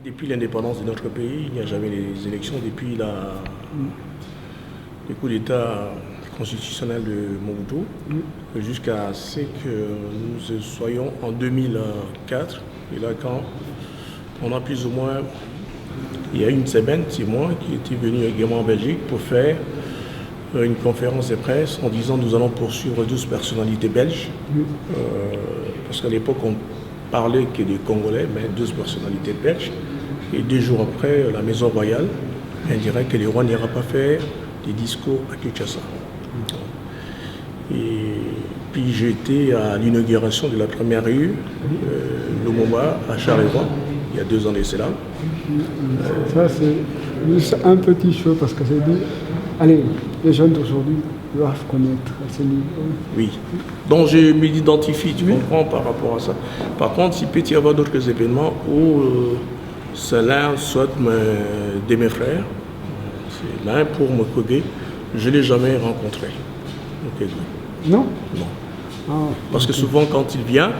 Depuis l'indépendance de notre pays, il n'y a jamais les élections depuis le coup d'État constitutionnel de Mobutu, jusqu'à ce que nous soyons en 2004. Et là, quand on a plus ou moins, il y a une semaine, c'est moi qui était venu également en Belgique pour faire une conférence de presse en disant nous allons poursuivre 12 personnalités belges. Parce qu'à l'époque, on parlait que des Congolais, mais 12 personnalités belges. Et 2 jours après, la Maison Royale indiquait que le roi n'ira pas faire des discours à Kinshasa. Et puis j'étais à l'inauguration de la première rue, Lumumba, à Charleroi, il y a 2 ans de cela. Ça, c'est juste un petit show parce que c'est dit, allez, les jeunes d'aujourd'hui doivent connaître ces livres. Oui, donc je m'identifie, tu comprends, par rapport à ça. Par contre, il peut y avoir d'autres événements où c'est l'un, soit de mes frères, c'est l'un pour Mukwege, je ne l'ai jamais rencontré. Okay. Non? Non. Ah, parce que souvent, quand il vient,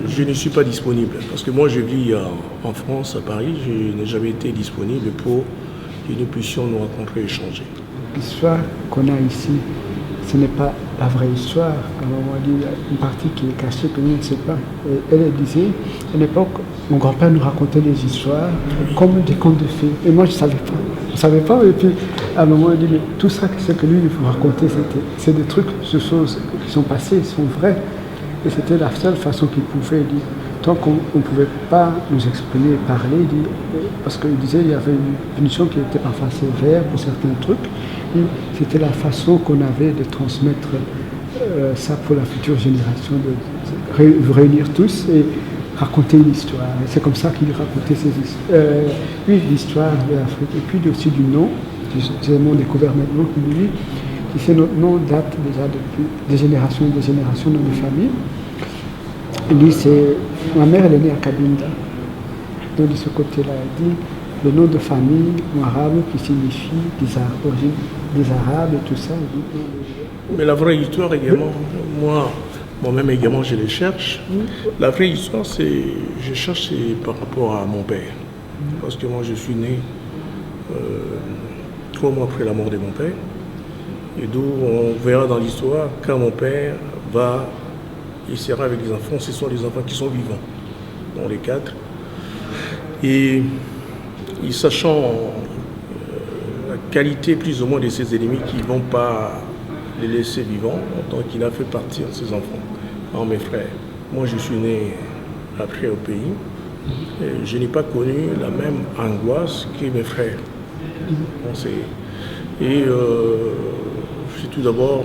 je ne suis pas disponible. Parce que moi, je vis en France, à Paris, je n'ai jamais été disponible pour que nous puissions nous rencontrer et échanger. L'histoire qu'on a ici, ce n'est pas la vraie histoire. À un moment donné, il y a une partie qui est cachée que nous ne savons pas. Et elle disait, à l'époque, mon grand-père nous racontait des histoires comme des contes de fées. Et moi, je ne savais pas. Je ne savais pas. Et puis, à un moment, il dit, mais tout ça, ce que lui, il faut raconter, c'est des trucs, ces choses qui sont passées, sont vraies. Et c'était la seule façon qu'il pouvait dire. Tant qu'on ne pouvait pas nous exprimer et parler, parce qu'il disait qu'il y avait une punition qui était parfois sévère pour certains trucs. C'était la façon qu'on avait de transmettre ça pour la future génération, de réunir tous et raconter une histoire. Et c'est comme ça qu'il racontait ses histoires. L'histoire de l'Afrique. Et puis aussi du nom, j'ai mon découvert maintenant qui lui, qui fait notre nom date déjà depuis des générations et des générations dans nos familles. Et lui, ma mère, elle est née à Kabinda. Donc de ce côté-là, elle dit le nom de famille en arabe qui signifie des Arabes et tout ça. Mais la vraie histoire également, moi-même également, je les cherche. La vraie histoire, je cherche par rapport à mon père. Parce que moi, je suis né 3 mois après la mort de mon père. Et d'où on verra dans l'histoire, quand mon père il sera avec les enfants, ce sont les enfants qui sont vivants, dans les 4. Et sachant la qualité plus ou moins de ses ennemis qui ne vont pas les laisser vivants, donc il a fait partir ses enfants. Alors mes frères, moi je suis né après au pays, et je n'ai pas connu la même angoisse que mes frères. Et c'est tout d'abord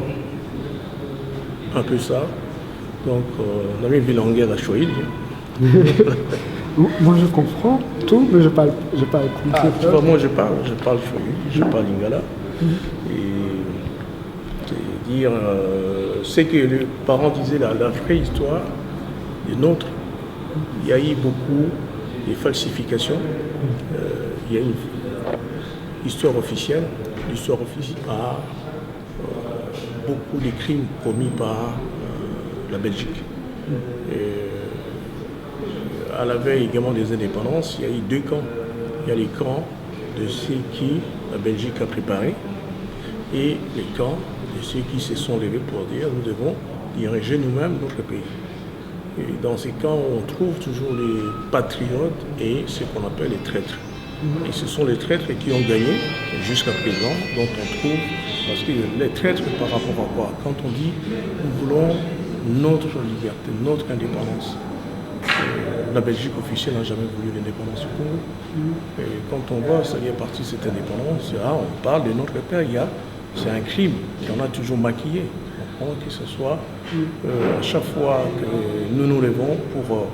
un peu ça. Donc, on avait une ville en guerre à Chouaïd. Moi, je comprends tout, mais je parle plus. Moi, je parle Chouaïd, je parle Lingala. Et c'est-à-dire, c'est que les parents disaient la vraie histoire est nôtre. Il y a eu beaucoup de falsifications. Il y a une histoire officielle. L'histoire officielle a beaucoup de crimes commis par la Belgique. À la veille également des indépendances, il y a eu 2 camps. Il y a les camps de ceux qui la Belgique a préparé et les camps de ceux qui se sont levés pour dire nous devons diriger nous-mêmes notre pays. Et dans ces camps, on trouve toujours les patriotes et ce qu'on appelle les traîtres. Et ce sont les traîtres qui ont gagné jusqu'à présent, dont on trouve, parce que les traîtres par rapport à quoi? Quand on dit nous voulons notre liberté, notre indépendance. La Belgique officielle n'a jamais voulu l'indépendance du Congo. Et quand on voit ça vient partir cette indépendance, on parle de notre père, c'est un crime qu'on a toujours maquillé. Que ce soit à chaque fois que nous nous levons pour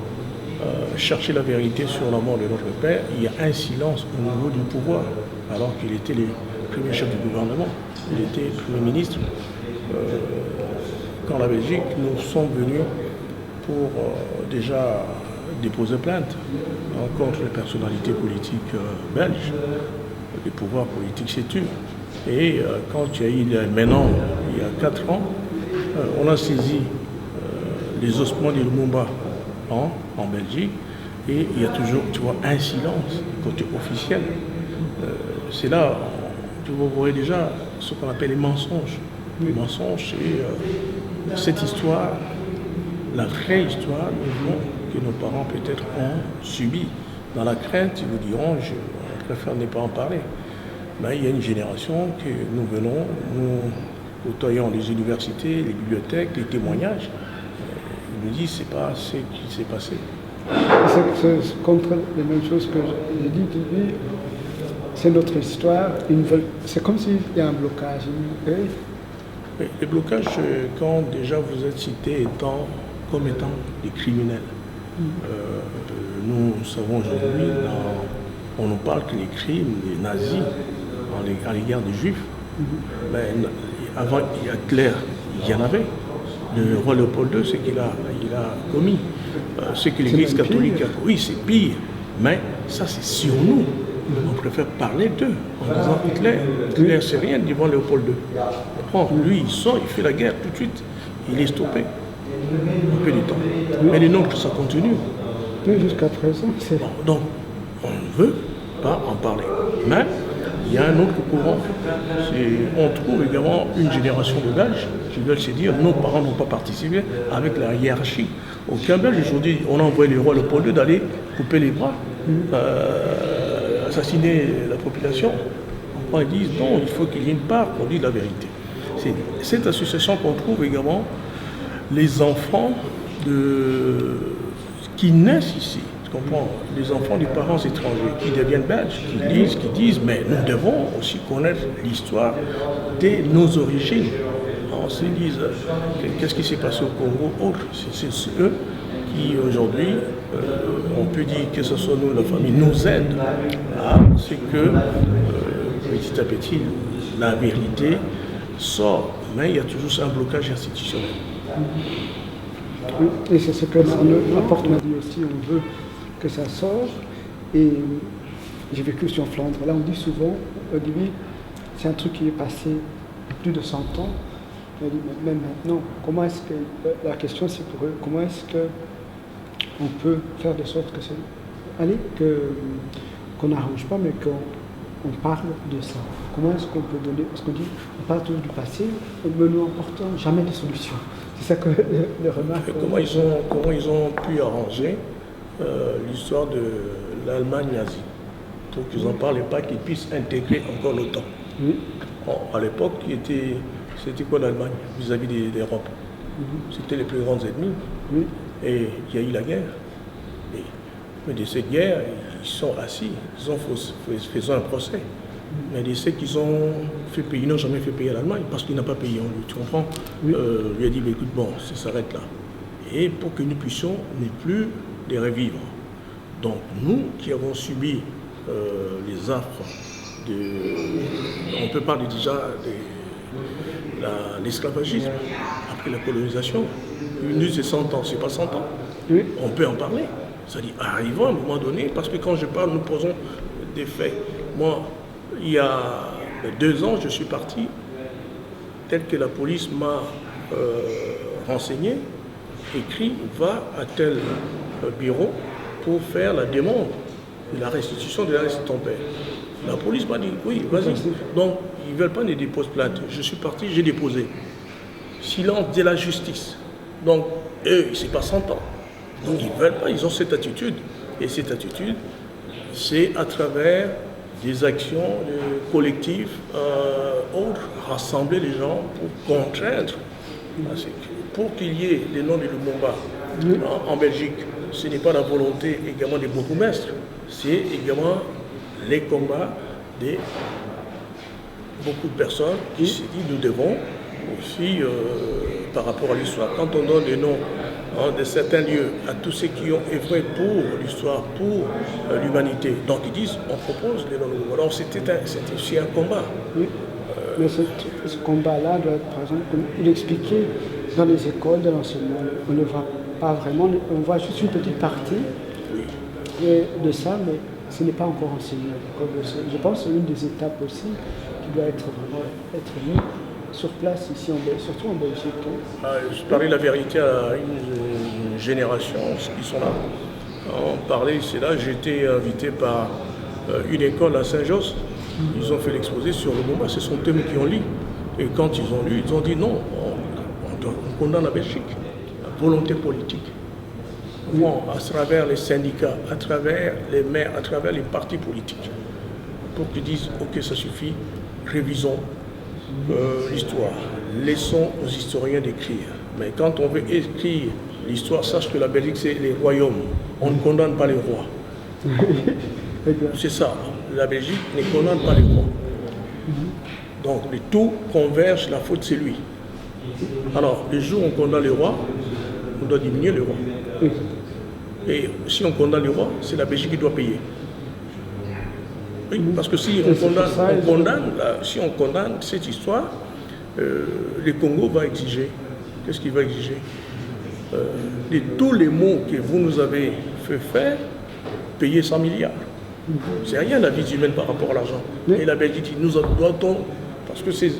chercher la vérité sur la mort de notre père, il y a un silence au niveau du pouvoir, alors qu'il était le premier chef du gouvernement, il était premier ministre. Quand la Belgique, nous sommes venus pour déjà déposer plainte contre les personnalités politiques belges. Les pouvoirs politiques s'est tué. Et quand il y a eu, maintenant, il y a 4 ans, on a saisi les ossements de Lumumba en Belgique. Et il y a toujours, tu vois, un silence côté officiel. C'est là, vous voyez déjà ce qu'on appelle les mensonges. Les mensonges, c'est cette histoire, la vraie histoire, que nos parents peut-être ont subi. Dans la crainte, ils vous diront, je préfère ne pas en parler. Mais il y a une génération que nous venons, nous côtoyons les universités, les bibliothèques, les témoignages. Ils nous disent, c'est pas ce qui s'est passé. C'est contre les mêmes choses que j'ai dit. C'est notre histoire. C'est comme s'il y a un blocage. Mais les blocages, quand déjà vous êtes cités comme étant des criminels. Nous savons aujourd'hui, on nous parle que les crimes des nazis à l'égard des juifs, mais avant Hitler, il y en avait. Le roi Léopold II, ce qu'il a commis. Ce que l'Église catholique a commis, c'est pire. Mais ça, c'est sur nous. On préfère parler d'eux en disant Hitler. Hitler, c'est rien devant Léopold II. Lui, il sort, il fait la guerre tout de suite. Il est stoppé. Un peu de temps. Mais les nôtres, ça continue. Jusqu'à présent, c'est... Bon, donc, on ne veut pas en parler. Mais il y a un autre courant. On trouve également une génération de Belges qui veulent se dire nos parents n'ont pas participé avec la hiérarchie. Aucun Belge aujourd'hui, on a envoyé le roi Léopold II d'aller couper les bras, assassiner la population. Ils disent non, il faut qu'il y ait une part qu'on dise la vérité. C'est cette association qu'on trouve également les enfants qui naissent ici. Tu comprends? Les enfants des parents étrangers qui deviennent belges, qui lisent, qui disent mais nous devons aussi connaître l'histoire de nos origines. On se dit qu'est-ce qui s'est passé au Congo autre. C'est eux qui aujourd'hui, on peut dire que ce soit nous, la famille, nous aident à ce que petit à petit la vérité sort. Mais il y a toujours un blocage institutionnel. Oui, et c'est ce que l'apporte m'a dit aussi, on veut que ça sorte. Et j'ai vécu sur Flandre. Là, on dit souvent, au début, c'est un truc qui est passé plus de 100 ans. On dit, même maintenant, comment est-ce que, la question c'est pour eux, comment est-ce qu'on peut faire de sorte que c'est, allez, qu'on n'arrange pas, mais qu'on parle de ça. Comment est-ce qu'on peut donner, parce qu'on dit, on parle toujours du passé, mais nous n'emportons jamais de solution. C'est ça que les remarques. Comment ils ont pu arranger l'histoire de l'Allemagne nazie pour qu'ils n'en parlent pas, qu'ils puissent intégrer encore l'OTAN. Oui. À l'époque, c'était quoi l'Allemagne vis-à-vis de l'Europe? C'était les plus grands ennemis. Oui. Et il y a eu la guerre. Mais de cette guerre, ils sont assis, ils ont fait un procès. Mais de ceux qu'ils ont fait payer, ils n'ont jamais fait payer à l'Allemagne parce qu'il n'a pas payé en lui, tu comprends? Oui. Lui a dit, écoute, bon, ça s'arrête là. Et pour que nous puissions ne plus les revivre. Donc nous qui avons subi les affres on peut parler déjà de l'esclavagisme après la colonisation. Une nuit c'est 100 ans, c'est pas 100 ans. Oui. On peut en parler. C'est-à-dire, arrivons à un moment donné, parce que quand je parle, nous posons des faits. Moi, il y a 2 ans, je suis parti, tel que la police m'a renseigné, écrit, va à tel bureau pour faire la demande de la restitution de la reste de ton père. La police m'a dit, oui, vas-y. Donc, ils ne veulent pas que je dépose plainte. Je suis parti, j'ai déposé. Silence de la justice. Donc, eux, c'est pas 100 ans. Donc, ils ne veulent pas, ils ont cette attitude. Et cette attitude, c'est à travers des actions collectives, autres, rassembler les gens pour contraindre. Pour qu'il y ait les noms de Lumumba en Belgique, ce n'est pas la volonté également des bourgmestres, c'est également les combats de beaucoup de personnes qui se disent nous devons aussi, par rapport à l'histoire, quand on donne les noms de certains lieux à tous ceux qui ont œuvré pour l'histoire, pour l'humanité, donc ils disent on propose les noms de Lumumba. Alors c'était aussi un combat. Oui. Mais ce combat-là doit être, par exemple, il expliquait dans les écoles de l'enseignement. On ne voit pas vraiment, on voit juste une petite partie de ça, mais ce n'est pas encore enseigné. Je pense que c'est une des étapes aussi qui doit être vraiment mise sur place ici, surtout en Belgique. Je parlais la vérité à une génération qui sont là. On parlait, c'est là, j'ai été invité par une école à Saint-Josse. Ils ont fait l'exposé sur le moment, ce sont eux qui ont lu. Et quand ils ont lu, ils ont dit non, on condamne la Belgique, la volonté politique. Bon, à travers les syndicats, à travers les maires, à travers les partis politiques, pour qu'ils disent ok, ça suffit, révisons l'histoire, laissons aux historiens d'écrire. Mais quand on veut écrire l'histoire, sache que la Belgique c'est les royaumes, on ne condamne pas les rois. C'est ça, la Belgique ne condamne pas les rois. Donc le tout converge, la faute c'est lui. Alors, le jour où on condamne les rois, on doit diminuer les rois. Et si on condamne les rois, c'est la Belgique qui doit payer. Oui, parce que si on condamne cette histoire, le Congo va exiger. Qu'est-ce qu'il va exiger? De tous les mots que vous nous avez fait faire, payer 100 milliards. C'est rien la vie humaine par rapport à l'argent. Et la Belgique, nous doit-on, parce que c'est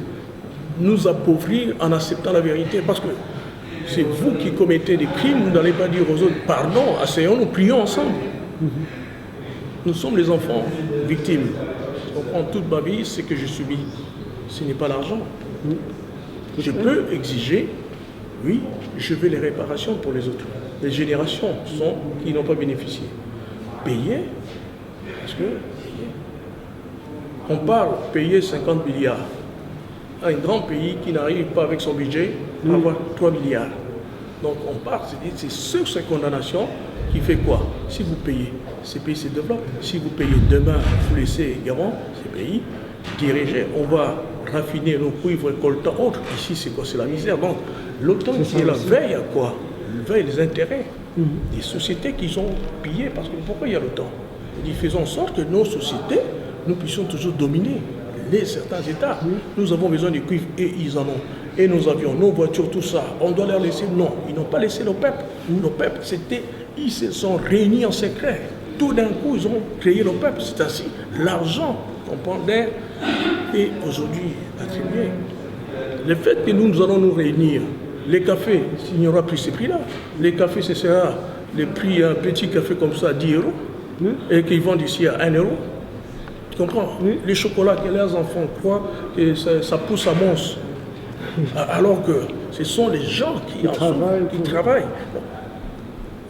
nous appauvrir en acceptant la vérité, parce que c'est vous qui commettez des crimes, vous n'allez pas dire aux autres, pardon, asseyons-nous, prions ensemble. Nous sommes les enfants victimes. Je comprends toute ma vie, ce que je subis. Ce n'est pas l'argent. Je peux exiger, oui, je veux les réparations pour les autres. Les générations qui n'ont pas bénéficié. Payer, parce que on parle payer 50 milliards. Un grand pays qui n'arrive pas avec son budget à avoir 3 milliards. Donc on part, c'est sur ces condamnations qui fait quoi? Si vous payez, ces pays se développent. Si vous payez demain, vous laissez également ces pays diriger. On va raffiner nos cuivres et coltans autres. Ici, c'est quoi? C'est la misère. Donc l'OTAN qui est la veille à quoi? Veille les intérêts des sociétés qui ont pillé. Parce que pourquoi il y a l'OTAN? Il dit faisons en sorte que nos sociétés, nous puissions toujours dominer certains États. Nous avons besoin de cuivre et ils en ont. Et nos avions, nos voitures, tout ça, on doit leur laisser. Non, ils n'ont pas laissé le peuple. Le peuple, ils se sont réunis en secret. Tout d'un coup, ils ont créé le peuple. C'est ainsi. L'argent qu'on prend d'air est aujourd'hui attribué. Le fait que nous allons nous réunir, les cafés, il n'y aura plus ces prix-là. Les cafés, ce sera les prix, un petit café comme ça, 10 euros, et qu'ils vendent ici à 1 euro. Tu comprends? Les chocolats que les enfants croient que ça pousse à monstre. Alors que ce sont les gens qui travaillent.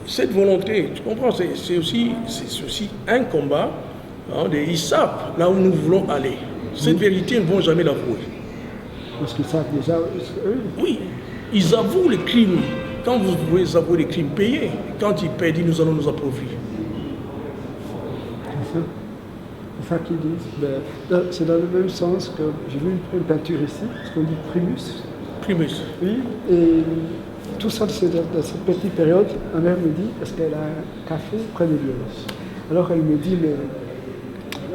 Cette volonté, tu comprends, c'est aussi un combat. Ils savent là où nous voulons aller. Cette vérité, ils ne vont jamais l'avouer. Parce qu'ils savent déjà. Oui, ils avouent les crimes. Quand vous pouvez avouer les crimes, payez. Quand ils paient, nous allons nous appauvrir. C'est ça qu'ils disent. C'est dans le même sens que j'ai vu une peinture ici, ce qu'on dit primus. Primus. Oui, et tout ça, c'est dans cette petite période, ma mère me dit, est-ce qu'elle a un café près de Liège? Alors elle me dit, mais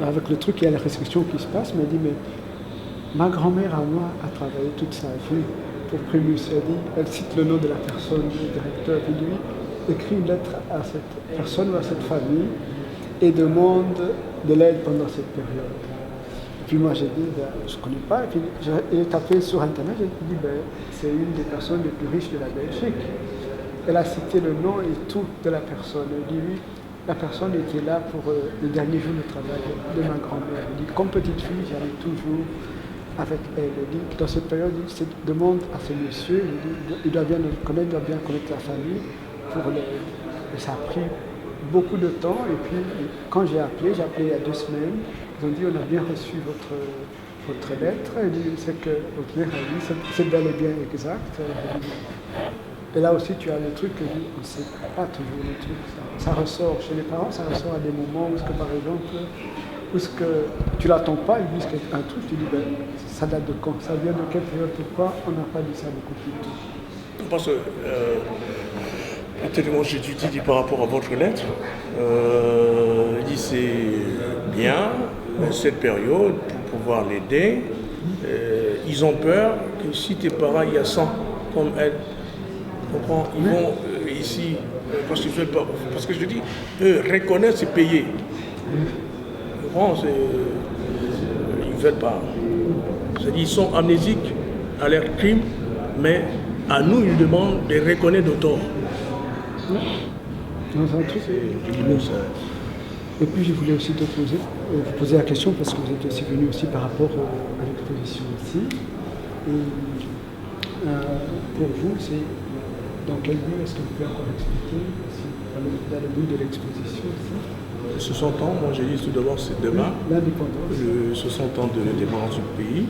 avec le truc, il y a les restrictions qui se passent, elle me dit, mais ma grand-mère à moi a travaillé toute sa vie pour Primus. Elle cite le nom de la personne, du directeur, et lui écrit une lettre à cette personne ou à cette famille et demande de l'aide pendant cette période. Et puis moi j'ai dit, je ne connais pas, et puis j'ai tapé sur internet, j'ai dit, c'est une des personnes les plus riches de la Belgique. Elle a cité le nom et tout de la personne. Elle dit, oui, la personne était là pour le dernier jour de travail de ma grand-mère. Elle dit, comme petite fille, j'allais toujours avec elle. Elle dit, dans cette période, il demande à ce monsieur, il doit bien le connaître, il doit bien connaître la famille pour l'aide. Et ça a pris beaucoup de temps, et puis quand j'ai appelé il y a 2 semaines, ils ont dit on a bien reçu votre lettre, et c'est que votre mère a dit c'est bel et bien exact. Et là aussi tu as le truc que on ne sait pas toujours le truc, ça ressort chez les parents, ça ressort à des moments où par exemple, où tu l'attends pas, ils disent un truc, tu dis ça date de quand, ça vient de quelle période, pourquoi on n'a pas dit ça beaucoup plus tôt. Parce que tellement j'étudie par rapport à votre lettre, il dit c'est bien cette période pour pouvoir l'aider. Ils ont peur que si tes parents il y a 100 comme elle, comprends, ils vont ici parce que je dis eux reconnaissent et payer. Ils ne veulent pas. C'est-à-dire ils sont amnésiques à leurs crimes, mais à nous ils demandent de reconnaître nos torts. Non, c'est un truc. Et puis je voulais aussi vous poser la question parce que vous êtes aussi venu aussi par rapport à l'exposition ici. Et pour vous, c'est dans quel but est-ce que vous pouvez encore expliquer dans le but de l'exposition ici? 60 ans, moi j'ai dit tout d'abord c'est demain, l'indépendance. 60 ans de l'indépendance du pays.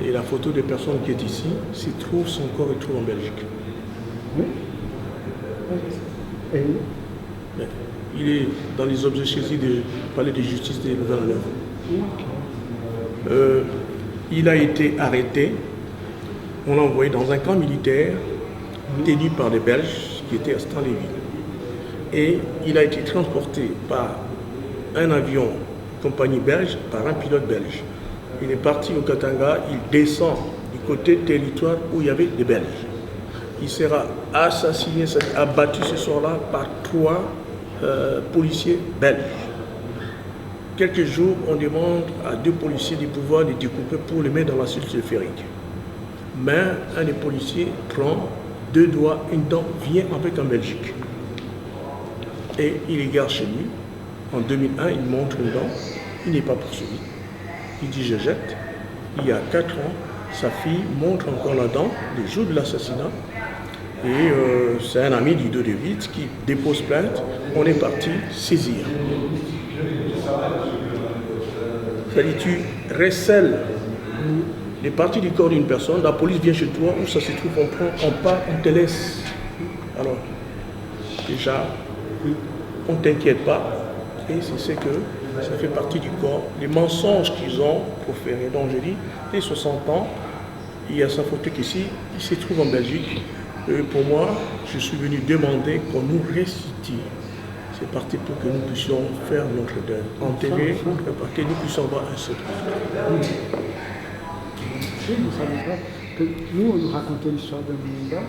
Et la photo des personnes qui est ici, son corps est trouvé en Belgique. Oui. Et il est dans les objets saisis du palais de justice des Nouvelles-Orléans. Okay. Il a été arrêté, on l'a envoyé dans un camp militaire tenu par les Belges qui étaient à Stanleyville. Et il a été transporté par un avion compagnie belge, par un pilote belge. Il est parti au Katanga, il descend du côté territoire où il y avait des Belges. Il sera assassiné, abattu ce soir-là par 3 policiers belges. Quelques jours, on demande à 2 policiers de pouvoir les découper pour les mettre dans la suite sulfurique. Mais un des policiers prend 2 doigts, une dent, vient avec en Belgique. Et il les garde chez lui. En 2001, il montre une dent, il n'est pas poursuivi. Il dit je jette. Il y a 4 ans, sa fille montre encore la dent, les jours de l'assassinat. Et c'est un ami d'Ido de Witt qui dépose plainte. On est parti saisir. C'est-à-dire tu recèles les parties du corps d'une personne, la police vient chez toi, où ça se trouve, on part, on te laisse. Alors, déjà, on ne t'inquiète pas. Et c'est que ça fait partie du corps. Les mensonges qu'ils ont proférés. Donc je dis, dès 60 ans, il y a sa photo ici, il se trouve en Belgique. Et pour moi, je suis venu demander qu'on nous restitue. C'est parti pour que nous puissions faire notre deuil, enterrer, pour que nous puissions avoir un seul. Vous ne savez pas que nous, on nous racontait l'histoire de Munda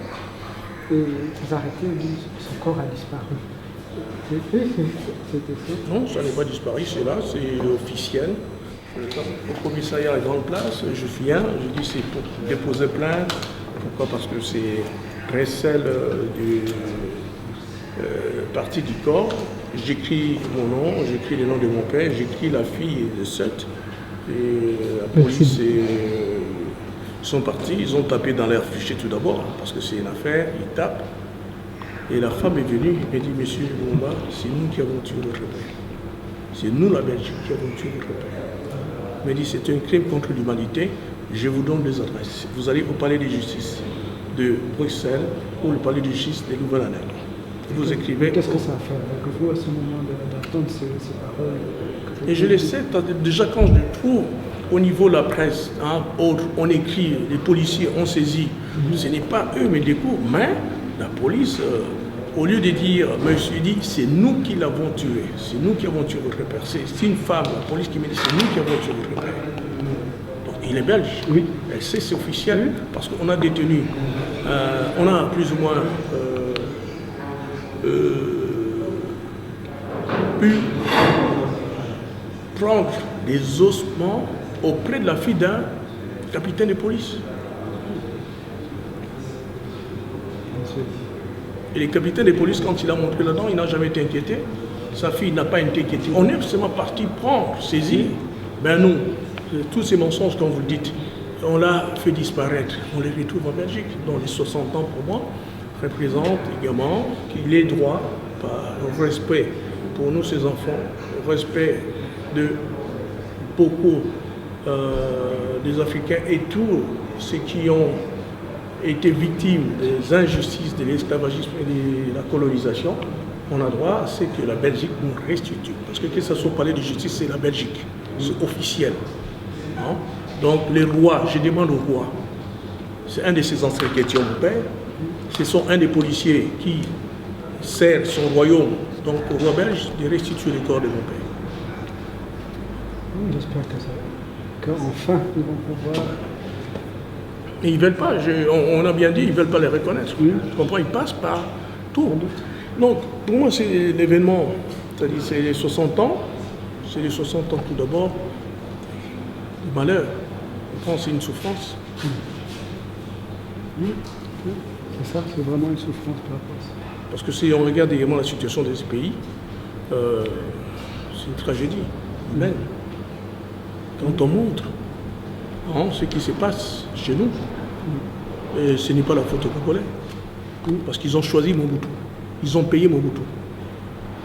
et vous arrêtez, on dit son corps a disparu. C'était ça? Non, ça n'est pas disparu, c'est là, c'est officiel. Au commissariat à la Grande Place, je viens, je dis c'est pour déposer plainte. Pourquoi? Parce que c'est recel de partie du corps. J'écris mon nom, j'écris le nom de mon père, j'écris la fille de 7. Et la police sont partis, ils ont tapé dans leur fichier tout d'abord, parce que c'est une affaire, ils tapent. Et la femme est venue, elle dit, monsieur Lumumba, c'est nous qui avons tué votre père. C'est nous, la Belgique, qui avons tué votre père. Elle m'a dit, c'est un crime contre l'humanité, je vous donne des adresses. Vous allez au palais de justice de Bruxelles ou le palais de justice de Nouvelle-Orléans. Vous écrivez. Qu'est-ce que ça fait avec vous à ce moment d'entendre ces paroles? Et je le sais, déjà quand je le trouve au niveau de la presse, autre, on écrit, les policiers ont saisi, ce n'est pas eux mais des coups, mais la police, au lieu de dire, monsieur dit, c'est nous qui l'avons tué, c'est nous qui avons tué votre père. C'est une femme, la police qui me dit, c'est nous qui avons tué votre père. Donc il est belge, oui. Elle sait, c'est officiel, parce qu'on a détenu, on a plus ou moins pu prendre des ossements auprès de la fille d'un capitaine de police. Et le capitaine de police, quand il a montré là-dedans, il n'a jamais été inquiété. Sa fille n'a pas été inquiétée. On est seulement parti prendre, saisir. Ben nous, tous ces mensonges, comme vous le dites, on l'a fait disparaître. On les retrouve en Belgique. Donc les 60 ans, pour moi, représentent également qu'il est droit, par respect pour nous, ces enfants, respect de beaucoup des Africains et tous ceux qui ont été victimes des injustices de l'esclavagisme et de la colonisation, on a droit à ce que la Belgique nous restitue. Parce que ce soit parlé de justice, c'est la Belgique. C'est officiel. Hein? Donc les rois, je demande aux rois, c'est un de ses ancêtres qui était mon père, ce sont un des policiers qui sert son royaume, donc au roi belge, de restituer le corps de mon père. J'espère qu'enfin ils vont pouvoir. Et ils ne veulent pas, on a bien dit, ils ne veulent pas les reconnaître. Oui. Tu comprends, ils passent par tout. Donc, pour moi, c'est l'événement, c'est-à-dire c'est les 60 ans, c'est les 60 ans tout d'abord, du malheur. Je pense que c'est une souffrance. Oui. C'est ça, c'est vraiment une souffrance par rapport à ça. Parce que si on regarde également la situation de ce pays, c'est une tragédie humaine. Quand on montre ce qui se passe chez nous, et ce n'est pas la faute aux Congolais. Parce qu'ils ont choisi Mobutu. Ils ont payé Mobutu.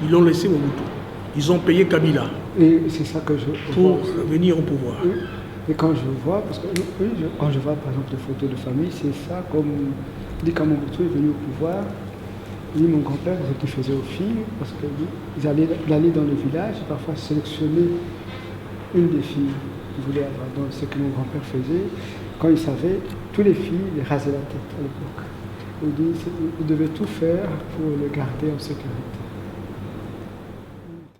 Ils l'ont laissé Mobutu. Ils ont payé Kabila. Et c'est ça que je pour venir au pouvoir. Et quand je vois, parce que quand je vois par exemple des photos de famille, c'est ça comme dit quand Mobutu est venu au pouvoir, lui, mon grand-père, ce qu'il faisait aux filles, parce qu'il allait dans le village, parfois sélectionner une des filles qu'il voulait avoir. Donc ce que mon grand-père faisait, quand il savait, toutes les filles, il rasait la tête à l'époque. Il devait tout faire pour le garder en sécurité.